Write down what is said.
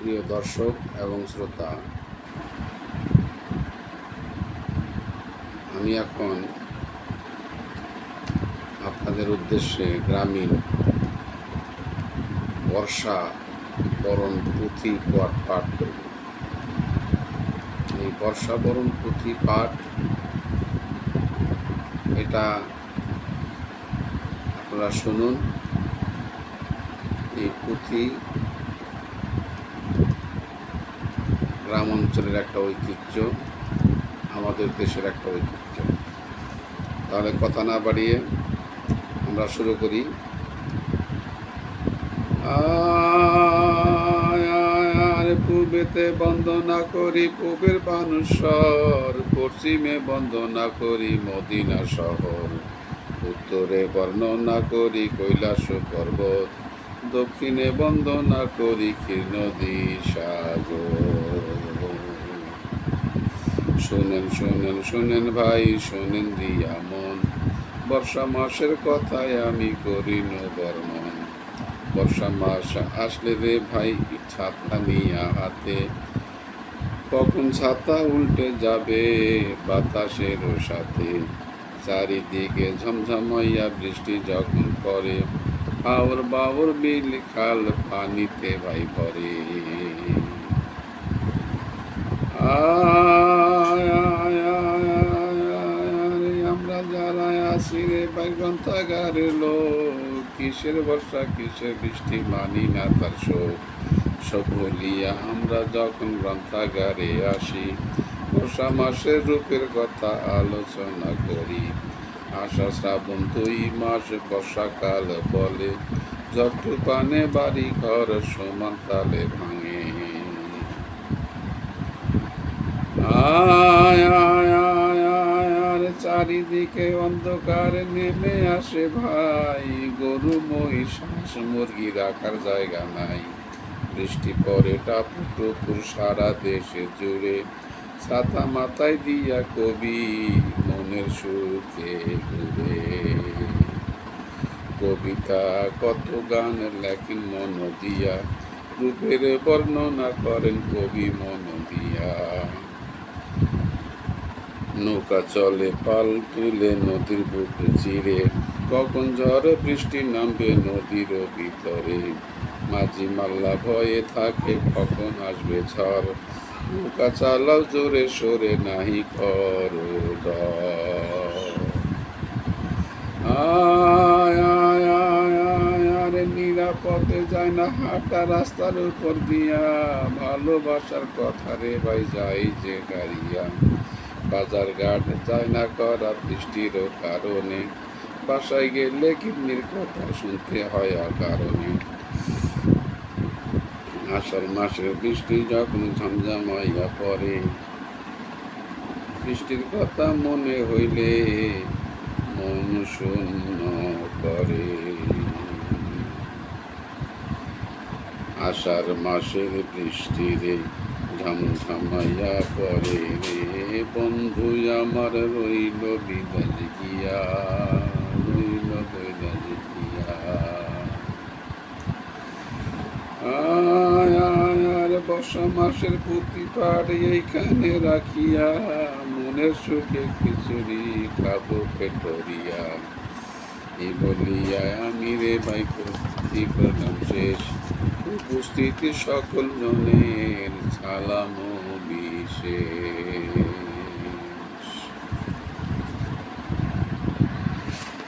প্রিয় দর্শক এবং শ্রোতা, আমি এখন আপনাদের উদ্দেশ্যে গ্রামীণ বর্ষা বরণ পুঁথি পাঠ করব। এই বর্ষা বরণ পুঁথি পাঠ এটা আপনারা শুনুন। এই পুঁথি গ্রাম অঞ্চলের একটা ঐতিহ্য, আমাদের দেশের একটা ঐতিহ্য। তাহলে কথা না বাড়িয়ে আমরা শুরু করি। আর পূবেতে বন্দনা করি পূবের বানুস্বর, পশ্চিমে বন্দনা করি মদিনা শহর, উত্তরে বর্ণনা করি কৈলাস পর্বত, দক্ষিণে বন্দনা করি ক্ষীর নদী সাগর। শোনেন শোনেন শোনেন ভাই, শোনেন দিয়া মন, বর্ষা মাসের কথায় আমি করি বর্ণন। বর্ষা মাস আসলে রে ভাই ছাতা নিয়া হাতে, কখন ছাতা উল্টে যাবে বাতাসের সাথে। চারিদিকে ঝমঝমাইয়া বৃষ্টি যখন পড়ে, আওর বাওর বিল খাল পানিতে ভাই ভরে। আমরা যারা আছি রে ভাই গ্রন্থাগারের লোক, কিসের বর্ষা কিসের বৃষ্টি মানি না তার শোক। সব বলিয়া আমরা যখন গ্রন্থাগারে আসি, বর্ষা মাসের রূপের কথা আলোচনা করি। আষাঢ় শ্রাবণ 2 মাস বর্ষাকাল বলে, ঝড় তুফানে বাড়ি ঘর সমান তালে ভাঙে। চারিদিকে অন্ধকার নেমে আসে ভাই, গরু মহিষ হাঁস মুরগি রাখার জায়গা নাই। বৃষ্টি পরে টাপুর টুপুর সারা দেশে জুড়ে, ছাতা মাথায় দিয়া কবি মনের সুখে ঘুরে। কবিতা কত গান লেখেন মন দিয়া, রূপের বর্ণনা করেন কবি মন দিয়া। নৌকা চলে পাল তুলে নদীর বুকে চিরে, কখন ঝড় বৃষ্টি নামবে নদীর ভিতরে। মাঝি মাল্লা ভয়ে থাকে কখন আসবে ঝড়, নৌকা চালাও জোরে সরে নাহি করো ডর। আরে নিরাপদে যায় না হাঁটা রাস্তার উপর দিয়া, ভালোবাসার কথা রে ভাই যাই যে গাড়িয়া। বাজার ঘাট যায় না করা বৃষ্টির কারণে, বাসায় গেলে কিডনির কথা শুনতে হয় কারণে। আষাঢ় মাসের বৃষ্টি যখন ঝমঝমাইয়া পড়ে, বৃষ্টির কথা মনে হইলে মন শূন্য করে। আষাঢ় মাসের বৃষ্টি রে ঝমঝমাইয়া পড়ে রে, বন্ধু আমার রইল বিদাজ গিয়া, রইল বিদাজ গিয়া। আর বর্ষা মাসের পুঁথি পাঠ এইখানে রাখিয়া, মনের সুখে খিচুড়ি খাবো পেটরিয়া। এই বলিয়া আমি রে ভাই পুঁথি করলাম শেষ, উপস্থিতি সকল জনের সালাম বিশেষ।